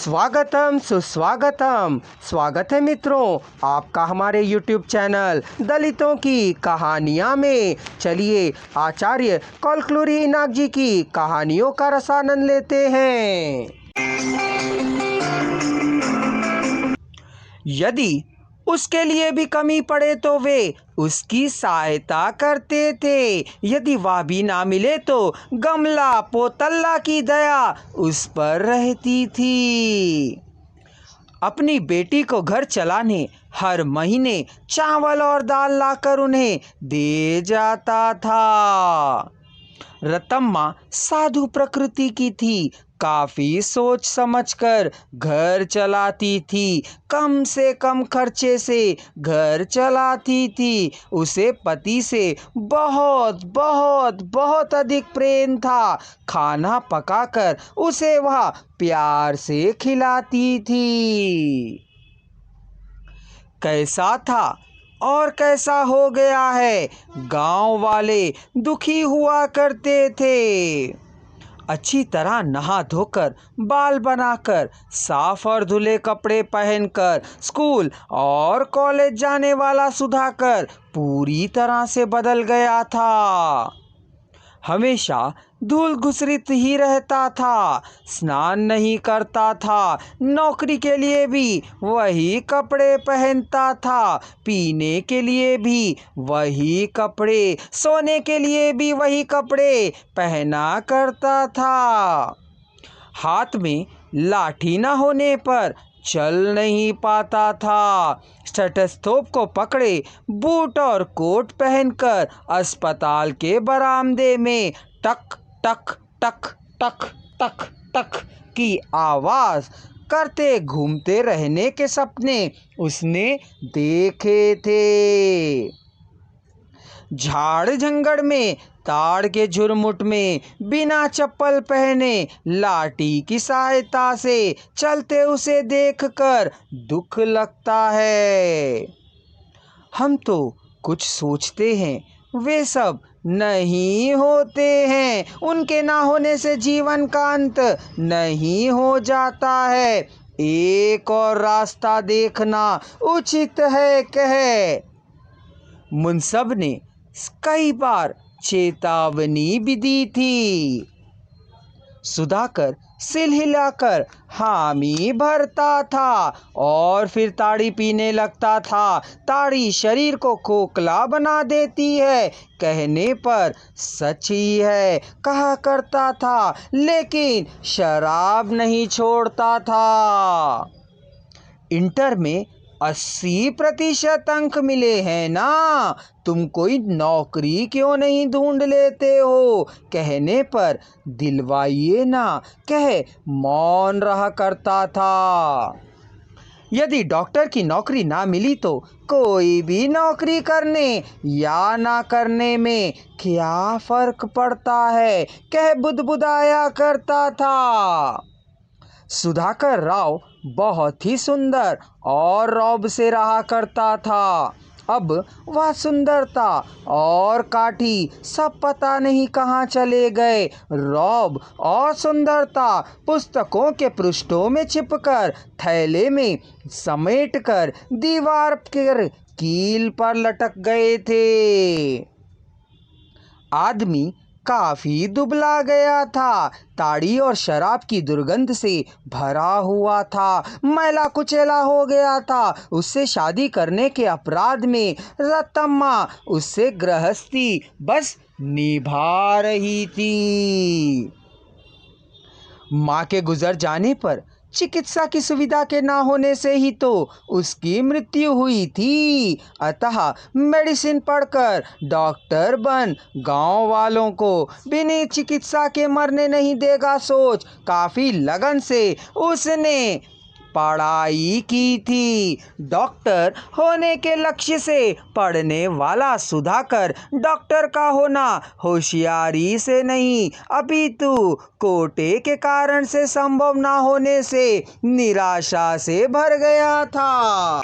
स्वागतम सुस्वागतम। स्वागत है मित्रों आपका हमारे YouTube चैनल दलितों की कहानियाँ में। चलिए आचार्य कौलक्लुरी इनाक जी की कहानियों का रसानंद लेते हैं। यदि उसके लिए भी कमी पड़े तो वे उसकी सहायता करते थे। यदि वह भी ना मिले तो गमला पोतल्ला की दया उस पर रहती थी। अपनी बेटी को घर चलाने हर महीने चावल और दाल लाकर उन्हें दे जाता था। रतम्मा साधु प्रकृति की थी, काफी सोच समझकर घर चलाती थी, कम से कम खर्चे से घर चलाती थी। उसे पति से बहुत बहुत बहुत अधिक प्रेम था। खाना पकाकर उसे वह प्यार से खिलाती थी। कैसा था और कैसा हो गया है, गांव वाले दुखी हुआ करते थे। अच्छी तरह नहा धोकर, बाल बनाकर, साफ और धुले कपड़े पहनकर स्कूल और कॉलेज जाने वाला सुधाकर पूरी तरह से बदल गया था। हमेशा धूल घुसरित ही रहता था, स्नान नहीं करता था, नौकरी के लिए भी वही कपड़े पहनता था, पीने के लिए भी वही कपड़े, सोने के लिए भी वही कपड़े पहना करता था। हाथ में लाठी न होने पर चल नहीं पाता था। स्टेथोस्कोप को पकड़े बूट और कोट पहनकर अस्पताल के बरामदे में टक टक टक टक टक टक की आवाज करते घूमते रहने के सपने उसने देखे थे। झाड़ जंगड़ में ताड़ के झुरमुट में बिना चप्पल पहने लाठी की सहायता से चलते उसे देखकर दुख लगता है। हम तो कुछ सोचते हैं, वे सब नहीं होते हैं। उनके ना होने से जीवन का अंत नहीं हो जाता है। एक और रास्ता देखना उचित है कहे। मुंसब ने कई बार चेतावनी भी दी थी। सुधाकर सिल हिलाकर हामी भरता था और फिर ताड़ी पीने लगता था। ताड़ी शरीर को खोखला बना देती है, कहने पर सच ही है कहा करता था, लेकिन शराब नहीं छोड़ता था। इंटर में 80% अंक मिले हैं ना, तुम कोई नौकरी क्यों नहीं ढूंढ लेते हो, कहने पर दिलवाइए ना कहे मौन रहा करता था। यदि डॉक्टर की नौकरी ना मिली तो कोई भी नौकरी करने या ना करने में क्या फर्क पड़ता है, कह बुदबुदाया करता था। सुधाकर राव बहुत ही सुंदर और रौब से रहा करता था। अब वह सुंदरता और काठी सब पता नहीं कहाँ चले गए। रौब और सुंदरता पुस्तकों के पृष्ठों में छिपकर, थैले में समेटकर दीवार पर कील पर लटक गए थे। आदमी काफी दुबला गया था, ताड़ी और शराब की दुर्गंध से भरा हुआ था, मैला कुचैला हो गया था। उससे शादी करने के अपराध में रतम्मा उससे गृहस्थी बस निभा रही थी। माँ के गुजर जाने पर चिकित्सा की सुविधा के ना होने से ही तो उसकी मृत्यु हुई थी। अतः मेडिसिन पढ़कर डॉक्टर बन गांव वालों को बिना चिकित्सा के मरने नहीं देगा सोच काफ़ी लगन से उसने पढ़ाई की थी। डॉक्टर होने के लक्ष्य से पढ़ने वाला सुधाकर डॉक्टर का होना होशियारी से नहीं अपितु कोटे के कारण से संभव ना होने से निराशा से भर गया था।